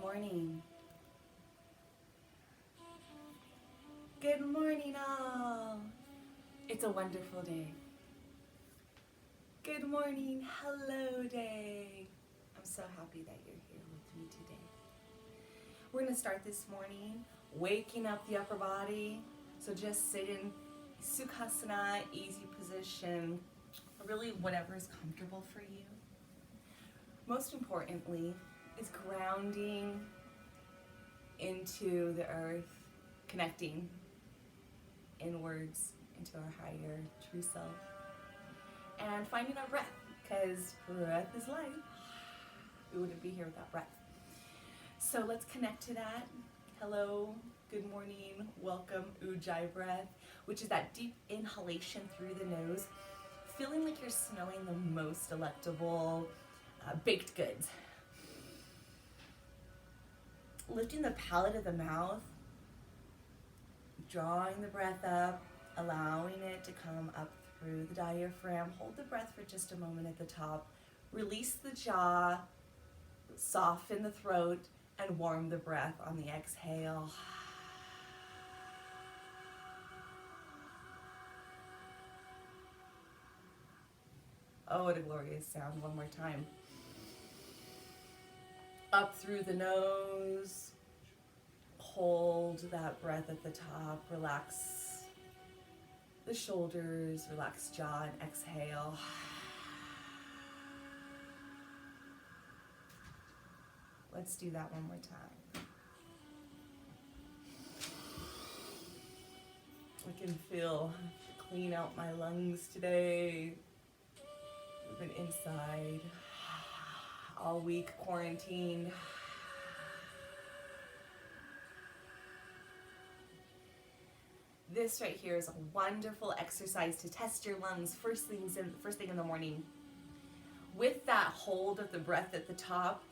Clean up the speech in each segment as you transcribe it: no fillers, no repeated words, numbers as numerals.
morning. Good morning, all. It's a wonderful day. Good morning, hello day. I'm so happy that you're here with me today. We're going to start this morning waking up the upper body. So just sit in Sukhasana, easy position, really whatever is comfortable for you. Most importantly is grounding into the earth, connecting inwards into our higher true self, and finding our breath, because breath is life. We wouldn't be here without breath. So let's connect to that. Hello, good morning, welcome, Ujjayi breath, which is that deep inhalation through the nose, feeling like you're smelling the most delectable baked goods. Lifting the palate of the mouth, drawing the breath up, allowing it to come up through the diaphragm. Hold the breath for just a moment at the top. Release the jaw, soften the throat, and warm the breath on the exhale. Oh, what a glorious sound. One more time. Up through the nose. Hold that breath at the top. Relax the shoulders, relax jaw, and exhale. Let's do that one more time. I can feel clean out my lungs today. We've been inside all week, quarantined. This right here is a wonderful exercise to test your lungs first thing in the morning. With that hold of the breath at the top,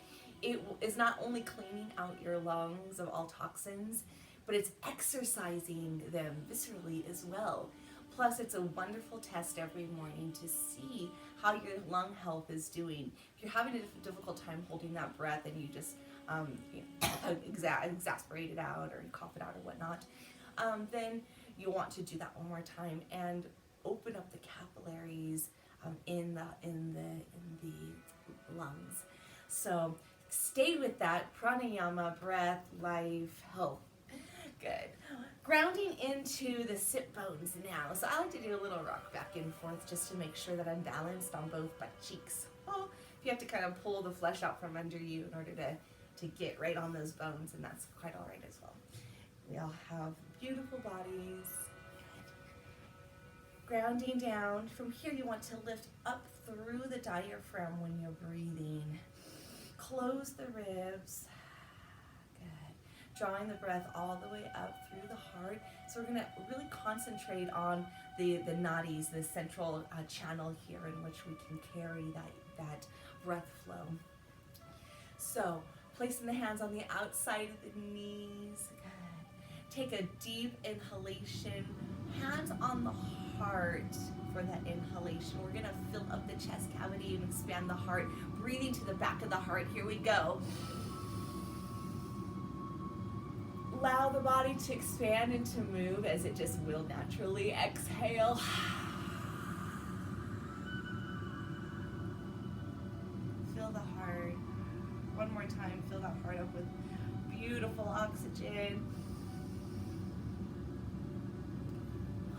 it is not only cleaning out your lungs of all toxins, but it's exercising them viscerally as well. Plus, it's a wonderful test every morning to see how your lung health is doing. If you're having a difficult time holding that breath and you just exasperate it out or cough it out or whatnot, then you want to do that one more time and open up the capillaries in the lungs. So stay with that pranayama, breath, life, health. Good. Grounding into the sit bones now. So I like to do a little rock back and forth just to make sure that I'm balanced on both butt cheeks. Oh, if you have to kind of pull the flesh out from under you in order to get right on those bones, and that's quite all right as well. We all have beautiful bodies. Good. Grounding down. From here you want to lift up through the diaphragm when you're breathing. Close the ribs. Drawing the breath all the way up through the heart. So we're going to really concentrate on the nadis, the central channel here in which we can carry that breath flow. So placing the hands on the outside of the knees. Good. Take a deep inhalation. Hands on the heart for that inhalation. We're going to fill up the chest cavity and expand the heart. Breathing to the back of the heart. Here we go. Allow the body to expand and to move as it just will naturally. Exhale. Fill the heart. One more time, fill that heart up with beautiful oxygen.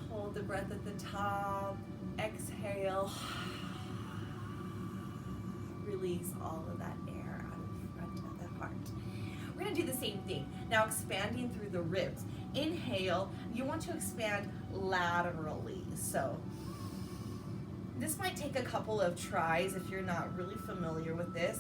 Hold the breath at the top. Exhale. Release all of that air out of front of the heart. We're going to do the same thing. Now expanding through the ribs. Inhale, you want to expand laterally. So this might take a couple of tries if you're not really familiar with this.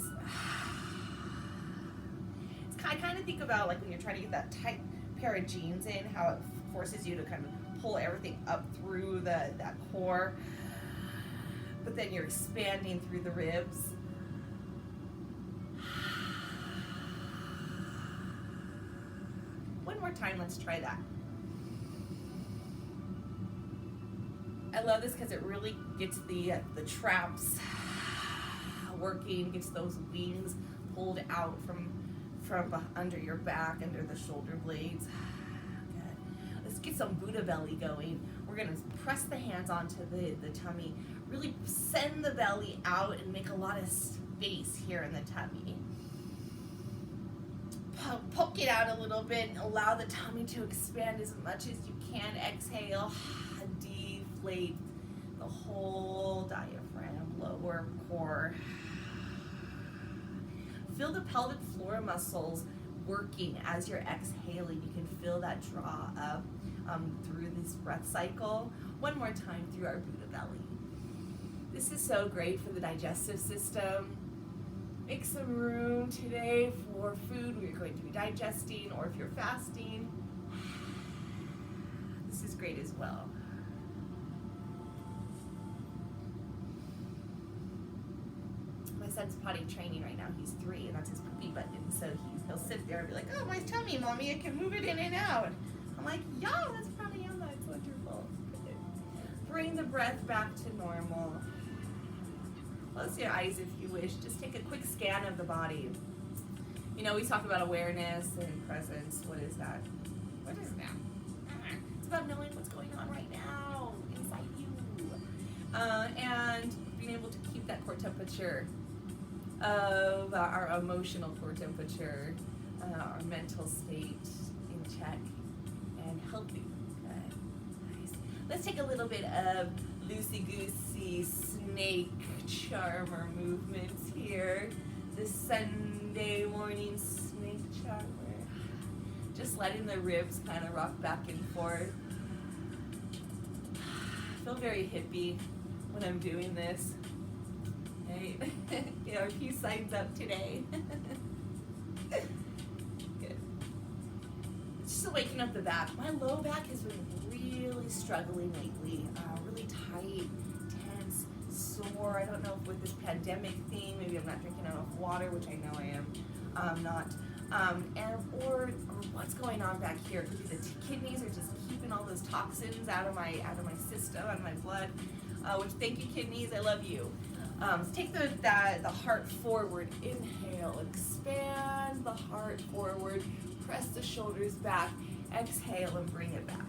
I kind of think about like when you're trying to get that tight pair of jeans in, how it forces you to kind of pull everything up through that core. But then you're expanding through the ribs. One more time, let's try that. I love this because it really gets the traps working, gets those wings pulled out from under your back, under the shoulder blades. Good. Let's get some Buddha belly going. We're going to press the hands onto the tummy. Really send the belly out and make a lot of space here in the tummy. Poke it out a little bit and allow the tummy to expand as much as you can. Exhale, deflate the whole diaphragm, lower core. Feel the pelvic floor muscles working as you're exhaling. You can feel that draw up through this breath cycle. One more time through our Buddha belly. This is so great for the digestive system. Make some room today for food we're going to be digesting, or if you're fasting, this is great as well. My son's potty training right now. He's 3, and that's his poopy button. So he'll sit there and be like, "Oh, my tummy, mommy, I can move it in and out." I'm like, "Yeah, that's pranayama. It's wonderful." Bring the breath back to normal. Close your eyes if you wish. Just take a quick scan of the body. You know, we talk about awareness and presence. What is that? What is that? It's about knowing what's going on right now inside you. And being able to keep that core temperature of our emotional core temperature, our mental state in check and healthy. Good. Nice. Let's take a little bit of loosey-goosey snake charmer movements here. This Sunday morning snake charmer. Just letting the ribs kind of rock back and forth. I feel very hippie when I'm doing this. Right? Get our peace signs up today. Good. Just waking up the back. My low back has been really struggling lately. Really tight, tense, sore. I don't know if with this pandemic thing, maybe I'm not drinking enough water, which I know I am not. Or what's going on back here? It could be the kidneys are just keeping all those toxins out of my system, out of my blood. Which, thank you, kidneys, I love you. Take the heart forward. Inhale, expand the heart forward. Press the shoulders back. Exhale and bring it back.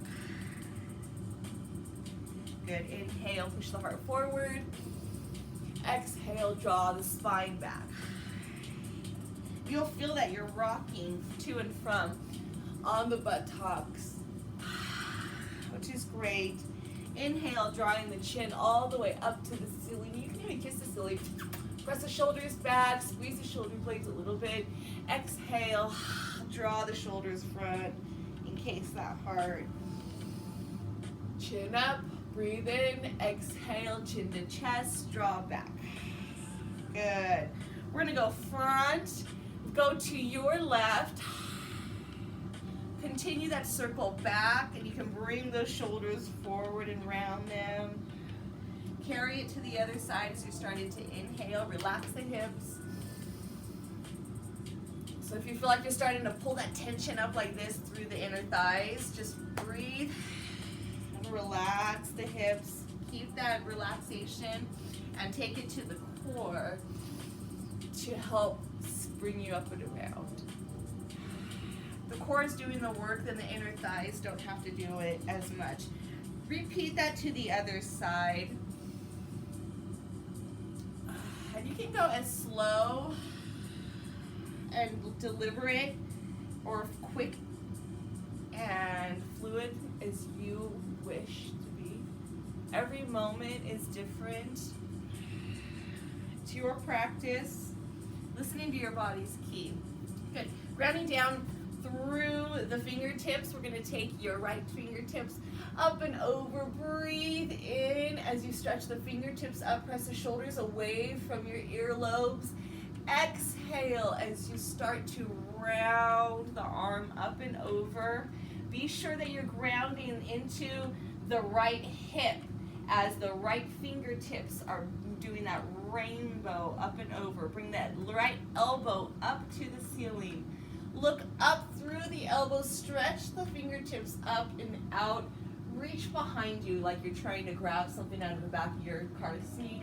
Good. Inhale, push the heart forward. Exhale, draw the spine back. You'll feel that you're rocking to and from on the buttocks, which is great. Inhale, drawing the chin all the way up to the ceiling. You can even kiss the ceiling. Press the shoulders back, squeeze the shoulder blades a little bit. Exhale, draw the shoulders front, encase that heart. Chin up, breathe in, exhale, chin to chest, draw back. Good. We're gonna go front, go to your left. Continue that circle back, and you can bring those shoulders forward and round them. Carry it to the other side as you're starting to inhale. Relax the hips. So if you feel like you're starting to pull that tension up like this through the inner thighs, just breathe and relax the hips. Keep that relaxation and take it to the core to help bring you up and around. The core is doing the work, then the inner thighs don't have to do it as much. Repeat that to the other side. And you can go as slow and deliberate or quick and fluid as you wish to be. Every moment is different. To your practice, listening to your body's key. Good. Grounding down through the fingertips. We're going to take your right fingertips up and over. Breathe in as you stretch the fingertips up. Press the shoulders away from your earlobes. Exhale as you start to round the arm up and over. Be sure that you're grounding into the right hip as the right fingertips are doing that rainbow up and over. Bring that right elbow up to the ceiling. Look up through the elbows, stretch the fingertips up and out. Reach behind you like you're trying to grab something out of the back of your car seat.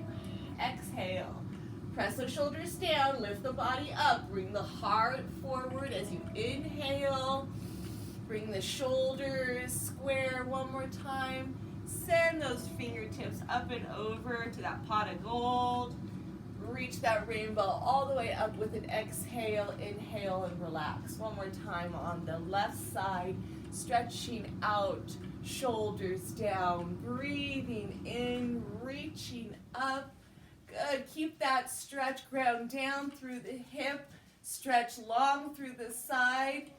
Exhale. Press the shoulders down, lift the body up, bring the heart forward as you inhale. Bring the shoulders square one more time. Send those fingertips up and over to that pot of gold. Reach that rainbow all the way up with an exhale. Inhale and relax. One more time on the left side. Stretching out, shoulders down. Breathing in, reaching up. Good. Keep that stretch, ground down through the hip. Stretch long through the side.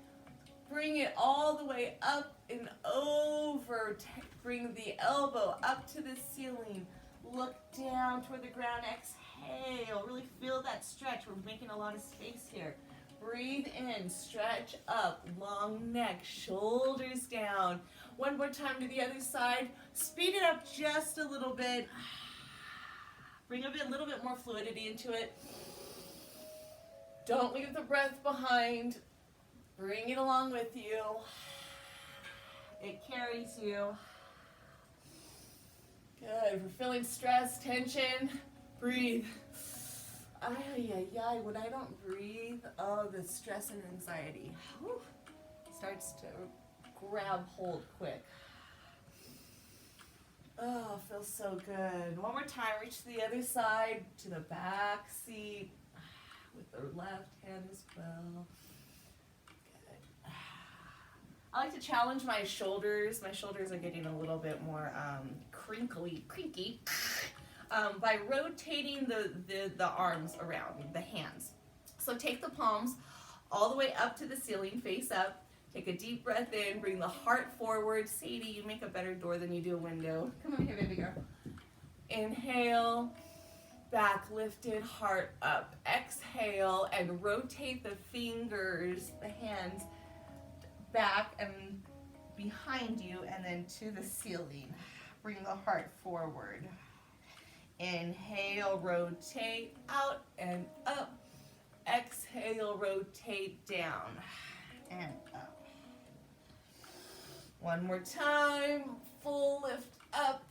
Bring it all the way up and over. Bring the elbow up to the ceiling. Look down toward the ground. Exhale. Really feel that stretch. We're making a lot of space here. Breathe in. Stretch up. Long neck. Shoulders down. One more time to the other side. Speed it up just a little bit. Bring a little bit more fluidity into it. Don't leave the breath behind. Bring it along with you. It carries you. Good. If we're feeling stress, tension, breathe. When I don't breathe, the stress and anxiety starts to grab hold quick. Oh, feels so good. One more time, reach to the other side, to the back seat, with the left hand as well. Good. I like to challenge my shoulders. My shoulders are getting a little bit more crinkly, by rotating the arms around, the hands. So take the palms all the way up to the ceiling, face up. Take a deep breath in, bring the heart forward. Sadie, you make a better door than you do a window. Come over here, baby girl. Inhale, back lifted, heart up. Exhale, and rotate the fingers, the hands, back and behind you, and then to the ceiling. Bring the heart forward. Inhale, rotate out and up. Exhale, rotate down and up. One more time, full lift up,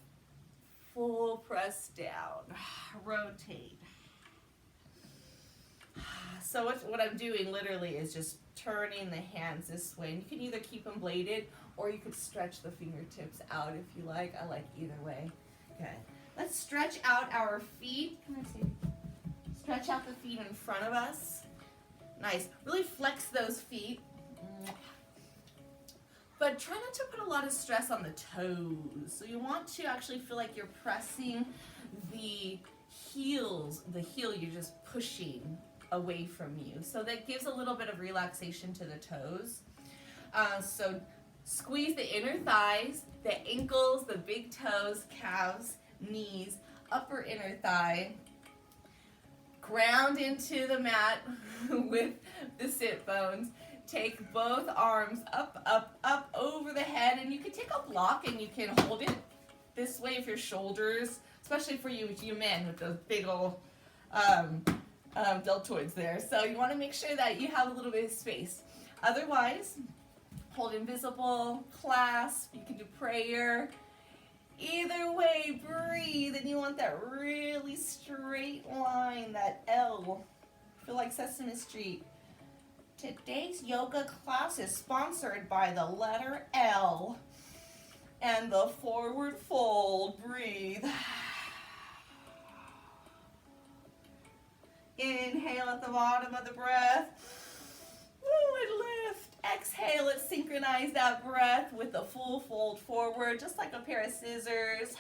full press down, rotate. So what I'm doing literally is just turning the hands this way. And you can either keep them bladed or you could stretch the fingertips out if you like. I like either way. Okay, let's stretch out our feet. Come on, see. Stretch out the feet in front of us. Nice. Really flex those feet. But try not to put a lot of stress on the toes. So you want to actually feel like you're pressing the heels, the heel you're just pushing away from you. So that gives a little bit of relaxation to the toes. So squeeze the inner thighs, the ankles, the big toes, calves, knees, upper inner thigh. Ground into the mat with the sit bones. Take both arms up, up, up over the head, and you can take a block and you can hold it this way if your shoulders, especially for you men with those big old deltoids there. So you want to make sure that you have a little bit of space. Otherwise, hold invisible, clasp, you can do prayer. Either way, breathe, and you want that really straight line, that L. Feel like Sesame Street. Today's yoga class is sponsored by the letter L and the forward fold. Breathe. Inhale at the bottom of the breath. Woo, and lift. Exhale, let's synchronize that breath with the full fold forward, just like a pair of scissors.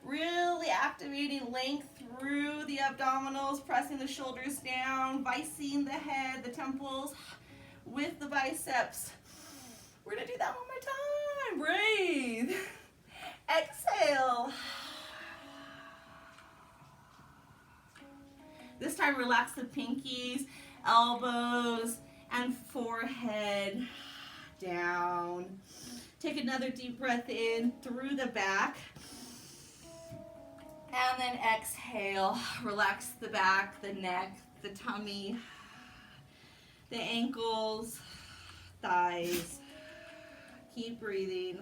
Really activating length through the abdominals, pressing the shoulders down, vicing the head, the temples with the biceps. We're gonna do that one more time. Breathe. Exhale. This time relax the pinkies, elbows, and forehead down. Take another deep breath in through the back. And then exhale, relax the back, the neck, the tummy, the ankles, thighs. Keep breathing.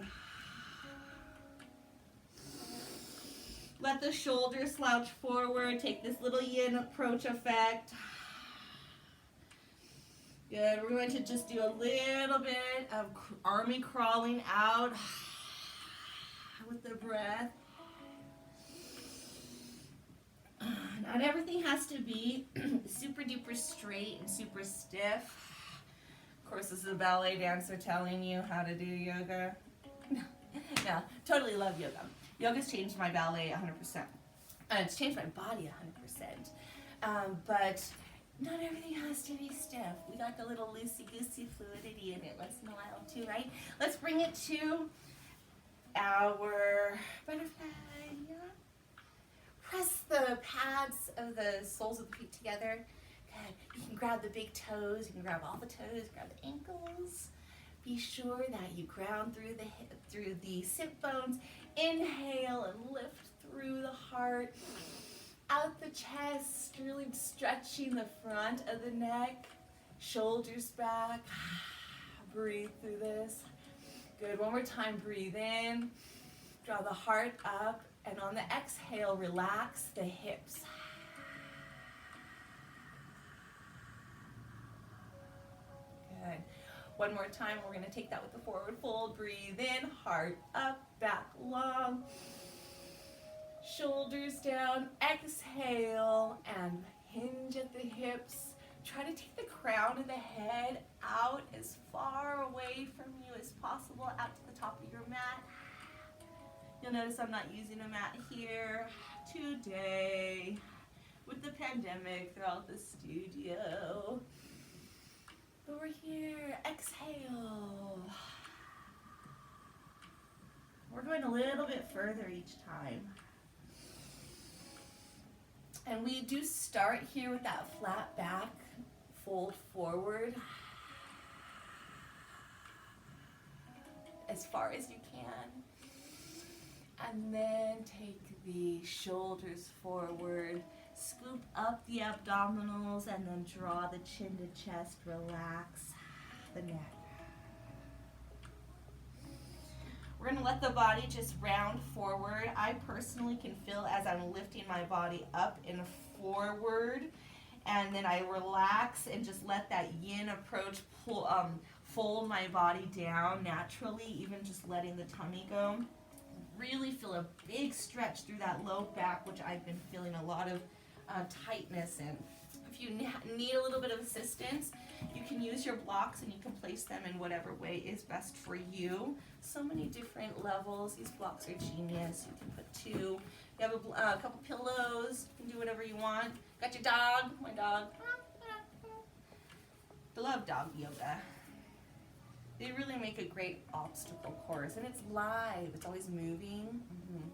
Let the shoulders slouch forward. Take this little yin approach effect. Good. We're going to just do a little bit of army crawling out with the breath. Not everything has to be super duper straight and super stiff. Of course, this is a ballet dancer telling you how to do yoga. No, totally love yoga. Yoga's changed my ballet 100%. It's changed my body 100%. But not everything has to be stiff. We got the little loosey-goosey fluidity in it once in a while too, right? Let's bring it to our butterfly. Yeah. Press the pads of the soles of the feet together. Good. You can grab the big toes. You can grab all the toes. Grab the ankles. Be sure that you ground through the sit bones. Inhale and lift through the heart. Out the chest, really stretching the front of the neck. Shoulders back. Breathe through this. Good. One more time. Breathe in. Draw the heart up. And on the exhale, relax the hips. Good. One more time, we're going to take that with the forward fold. Breathe in, heart up, back long. Shoulders down, exhale, and hinge at the hips. Try to take the crown of the head out as far away from you as possible, out to the top of your mat. You'll notice I'm not using a mat here today with the pandemic throughout the studio. Over here, exhale. We're going a little bit further each time. And we do start here with that flat back, fold forward as far as you can. And then take the shoulders forward, scoop up the abdominals, and then draw the chin to chest, relax the neck. We're going to let the body just round forward. I personally can feel as I'm lifting my body up and forward, and then I relax and just let that yin approach fold my body down naturally, even just letting the tummy go. Really feel a big stretch through that low back, which I've been feeling a lot of tightness in. If you need a little bit of assistance, you can use your blocks and you can place them in whatever way is best for you. So many different levels. These blocks are genius. You can put two. You have a couple pillows. You can do whatever you want. Got your dog. My dog. I love dog yoga. They really make a great obstacle course, and it's live. It's always moving.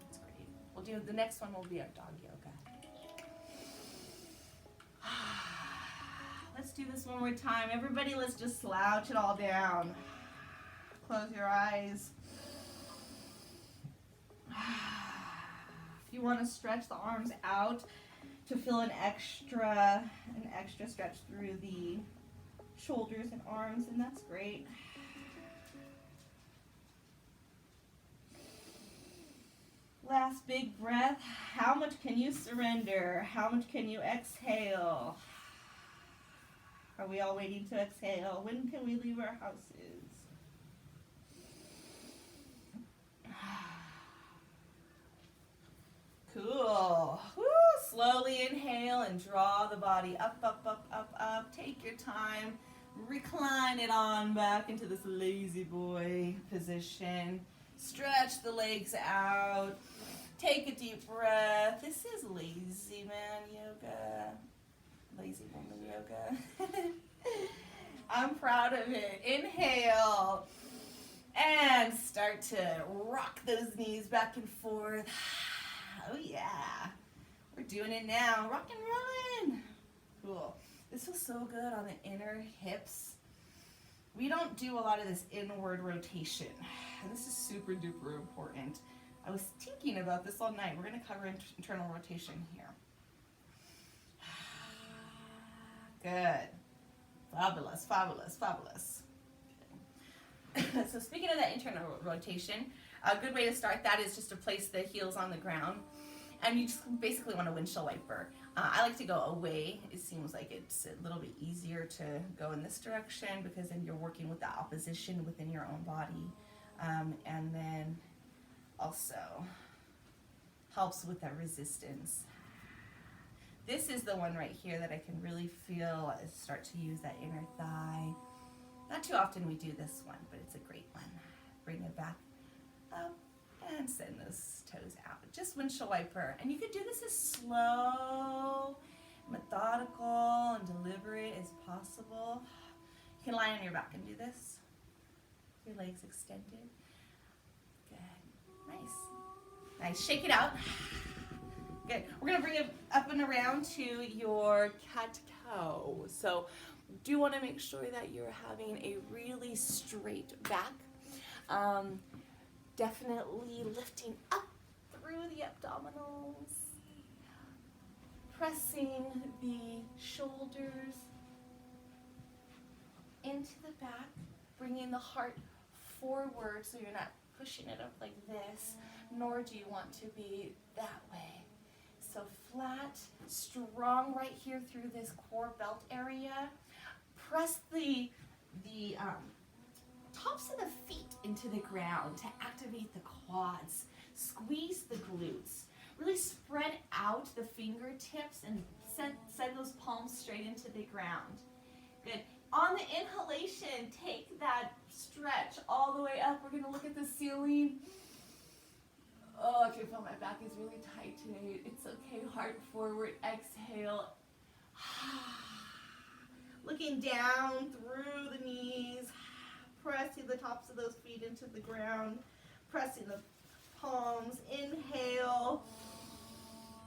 It's great. We'll do the next one. Will be our dog yoga. Let's do this one more time. Everybody, let's just slouch it all down. Close your eyes. If you want to stretch the arms out to feel an extra stretch through the shoulders and arms, and that's great. Last big breath. How much can you surrender? How much can you exhale? Are we all waiting to exhale? When can we leave our houses? Cool. Woo. Slowly inhale and draw the body up, up, up, up, up. Take your time. Recline it on back into this lazy boy position. Stretch the legs out. Take a deep breath. This is lazy man yoga. Lazy woman yoga. I'm proud of it. Inhale. And start to rock those knees back and forth. Oh yeah. We're doing it now. Rock and rollin'. Cool. This feels so good on the inner hips. We don't do a lot of this inward rotation. And this is super duper important. I was thinking about this all night. We're going to cover internal rotation here. Good. Fabulous, fabulous, fabulous. So speaking of that internal rotation, a good way to start that is just to place the heels on the ground And you just basically want a windshield wiper. I like to go away. It seems like it's a little bit easier to go in this direction because then you're working with the opposition within your own body. And then also helps with that resistance. This is the one right here that I can really feel start to use that inner thigh. Not too often we do this one, but it's a great one. Bring it back up and send those toes out. Just windshield wiper. And you can do this as slow, methodical, and deliberate as possible. You can lie on your back and do this. Your legs extended. Good. Nice. Nice. Shake it out. Good. We're going to bring it up and around to your cat-cow. So do want to make sure that you're having a really straight back. Definitely lifting up through the abdominals. Pressing the shoulders into the back. Bringing the heart forward so you're not pushing it up like this, nor do you want to be that way. So flat, strong right here through this core belt area. Press the tops of the feet into the ground to activate the quads. Squeeze the glutes. Really spread out the fingertips and send those palms straight into the ground. Good. On the inhalation, take that stretch all the way up. We're going to look at the ceiling. Oh, I can feel my back is really tight today. It's okay. Heart forward. Exhale. Looking down through the knees. Pressing the tops of those feet into the ground. Pressing the palms. Inhale.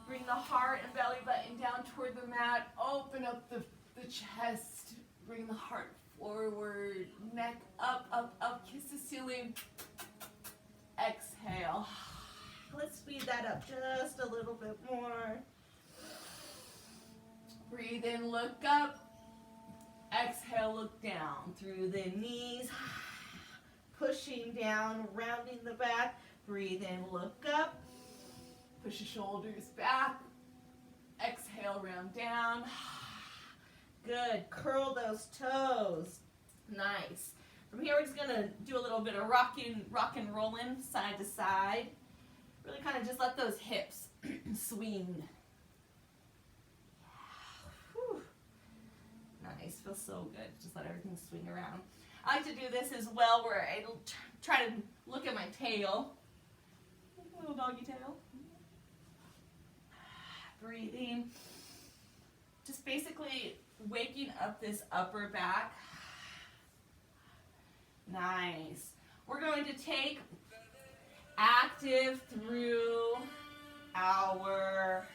Bring the heart and belly button down toward the mat. Open up the chest. Bring the heart forward. Neck up, up, up. Kiss the ceiling. Exhale. Let's speed that up just a little bit more. Breathe in, look up. Exhale, look down through the knees. Pushing down, rounding the back. Breathe in, look up. Push the shoulders back. Exhale, round down. Good. Curl those toes. Nice. From here, we're just going to do a little bit of rock and rolling side to side. Really kind of just let those hips swing. Whew. Nice. Feels so good. Just let everything swing around. I like to do this as well where I try to look at my tail. Little doggy tail. Breathing. Just basically waking up this upper back. Nice. We're going to take active through our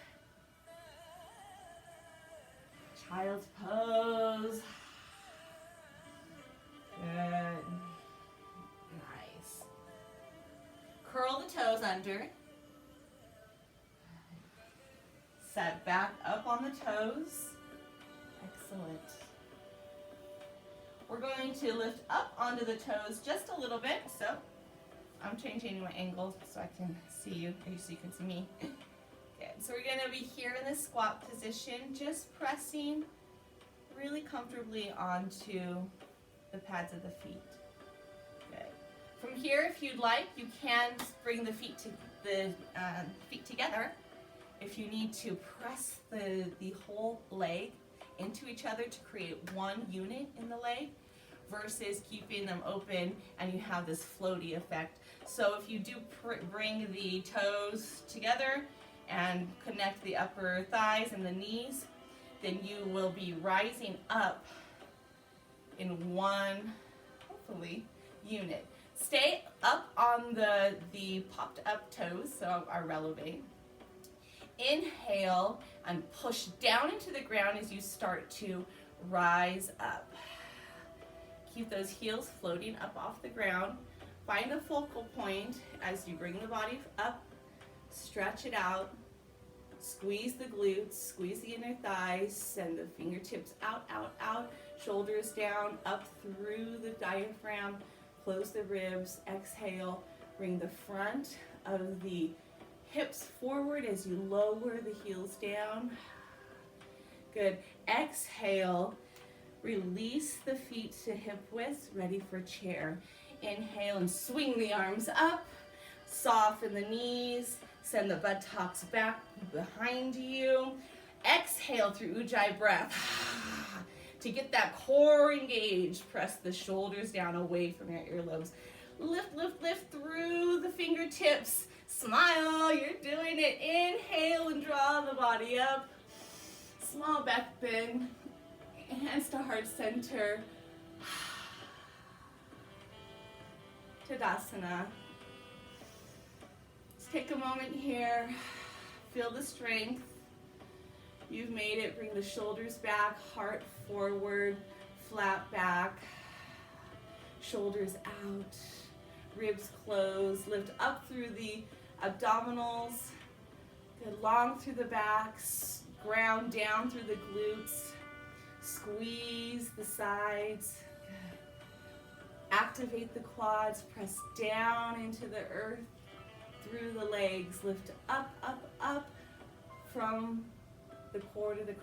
child's pose. Good. Nice. Curl the toes under. Set back up on the toes. Excellent. We're going to lift up onto the toes just a little bit. So I'm changing my angle so I can see you, so you can see me. Good. So we're going to be here in this squat position, just pressing really comfortably onto the pads of the feet. Good. From here, if you'd like, you can bring the feet together. If you need to press the whole leg into each other to create one unit in the leg versus keeping them open and you have this floaty effect. So if you do bring the toes together and connect the upper thighs and the knees, then you will be rising up in one, hopefully, unit. Stay up on the popped up toes, so our releve. Inhale and push down into the ground as you start to rise up. Keep those heels floating up off the ground. Find a focal point as you bring the body up. Stretch it out. Squeeze the glutes. Squeeze the inner thighs. Send the fingertips out, out, out. Shoulders down, up through the diaphragm. Close the ribs. Exhale. Bring the front of the Hips forward as you lower the heels down. Good. Exhale. Release the feet to hip width, ready for chair. Inhale and swing the arms up. Soften the knees. Send the buttocks back behind you. Exhale through Ujjayi breath. To get that core engaged, press the shoulders down away from your earlobes. Lift, lift, lift through the fingertips. Smile, you're doing it. Inhale and draw the body up. Small back bend. Hands to heart center. Tadasana. Let's take a moment here. Feel the strength. You've made it. Bring the shoulders back, heart forward, flat back, shoulders out, ribs closed. Lift up through the abdominals. Good, long through the backs. Ground down through the glutes. Squeeze the sides. Good. Activate the quads. Press down into the earth through the legs. Lift up, up, up from the core to the